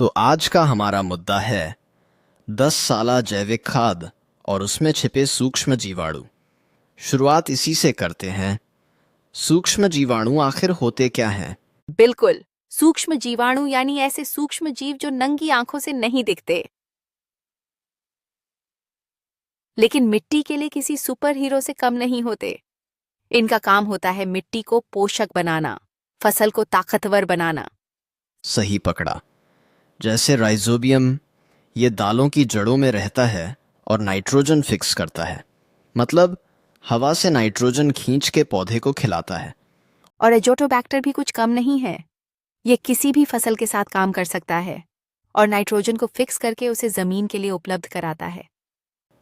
तो आज का हमारा मुद्दा है 10 साला जैविक खाद और उसमें छिपे सूक्ष्म जीवाणु। शुरुआत इसी से करते हैं। सूक्ष्म जीवाणु आखिर होते क्या हैं? बिल्कुल, सूक्ष्म जीवाणु यानी ऐसे सूक्ष्म जीव जो नंगी आंखों से नहीं दिखते, लेकिन मिट्टी के लिए किसी सुपर हीरो से कम नहीं होते। इनका काम होता है मिट्टी को पोषक बनाना, फसल को ताकतवर बनाना। सही पकड़ा। जैसे राइजोबियम, ये दालों की जड़ों में रहता है और नाइट्रोजन फिक्स करता है, मतलब हवा से नाइट्रोजन खींच के पौधे को खिलाता है। और एजोटोबैक्टर भी कुछ कम नहीं है। ये किसी भी फसल के साथ काम कर सकता है और नाइट्रोजन को फिक्स करके उसे जमीन के लिए उपलब्ध कराता है।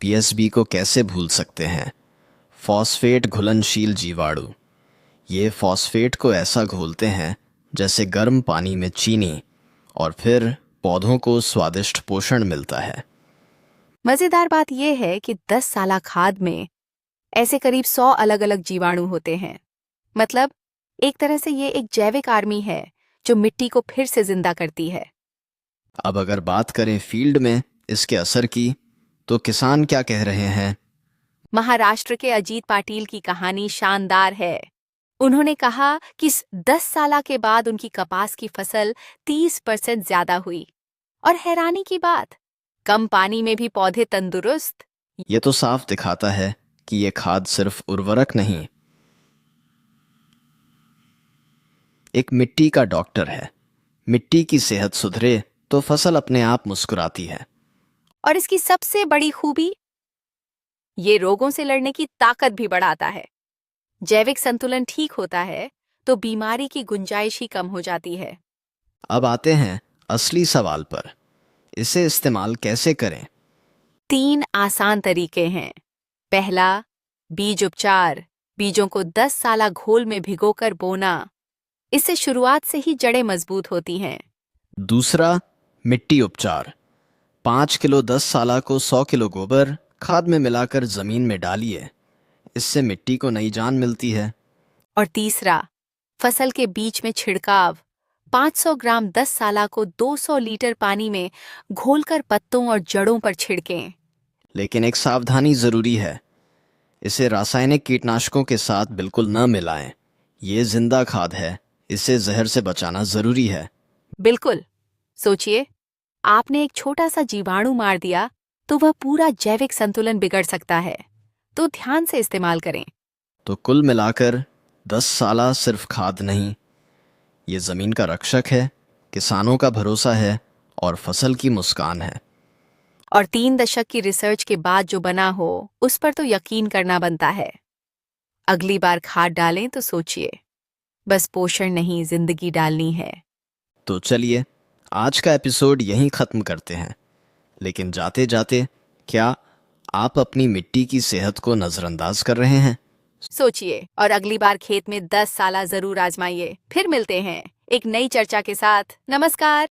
पीएसबी को कैसे भूल सकते हैं? फॉस्फेट घुलनशील जीवाणु। ये फॉस्फेट को ऐसा घोलते हैं जैसे गर्म पानी में चीनी, और फिर पौधों को स्वादिष्ट पोषण मिलता है। मजेदार बात यह है कि 10 साला खाद में ऐसे करीब 100 अलग अलग जीवाणु होते हैं। मतलब एक तरह से ये एक जैविक आर्मी है जो मिट्टी को फिर से जिंदा करती है। अब अगर बात करें फील्ड में इसके असर की, तो किसान क्या कह रहे हैं? महाराष्ट्र के अजीत पाटिल की कहानी शानदार है। उन्होंने कहा कि इस 10 साला के बाद उनकी कपास की फसल 30% ज्यादा हुई। और हैरानी की बात, कम पानी में भी पौधे तंदुरुस्त। ये तो साफ दिखाता है कि ये खाद सिर्फ उर्वरक नहीं, एक मिट्टी का डॉक्टर है। मिट्टी की सेहत सुधरे तो फसल अपने आप मुस्कुराती है। और इसकी सबसे बड़ी खूबी, ये रोगों से लड़ने की ताकत भी बढ़ाता है। जैविक संतुलन ठीक होता है तो बीमारी की गुंजाइश ही कम हो जाती है। अब आते हैं असली सवाल पर। इसे इस्तेमाल कैसे करें? 3 आसान तरीके हैं। पहला, बीज उपचार। बीजों को 10 साला घोल में भिगोकर बोना। इससे शुरुआत से ही जड़ें मजबूत होती हैं। दूसरा, मिट्टी उपचार। 5 किलो 10 साला को 100 किलो गोबर खाद में मिलाकर जमीन में डालिए। इससे मिट्टी को नई जान मिलती है। और तीसरा, फसल के बीच में छिड़काव। 500 ग्राम 10 साला को 200 लीटर पानी में घोलकर पत्तों और जड़ों पर छिड़कें। लेकिन एक सावधानी जरूरी है। इसे रासायनिक कीटनाशकों के साथ बिल्कुल न मिलाएं। ये जिंदा खाद है, इसे जहर से बचाना जरूरी है। बिल्कुल। सोचिए, आपने एक छोटा सा जीवाणु मार दिया तो वह पूरा जैविक संतुलन बिगड़ सकता है। तो ध्यान से इस्तेमाल करें। तो कुल मिलाकर 10 साला सिर्फ खाद नहीं, ये जमीन का रक्षक है, किसानों का भरोसा है और फसल की मुस्कान है। और 3 दशक की रिसर्च के बाद जो बना हो उस पर तो यकीन करना बनता है। अगली बार खाद डालें तो सोचिए, बस पोषण नहीं, जिंदगी डालनी है। तो चलिए, आज का एपिसोड यहीं खत्म करते हैं। लेकिन जाते जाते, क्या आप अपनी मिट्टी की सेहत को नजरअंदाज कर रहे हैं? सोचिए और अगली बार खेत में 10 साला जरूर आजमाइए। फिर मिलते हैं एक नई चर्चा के साथ। नमस्कार।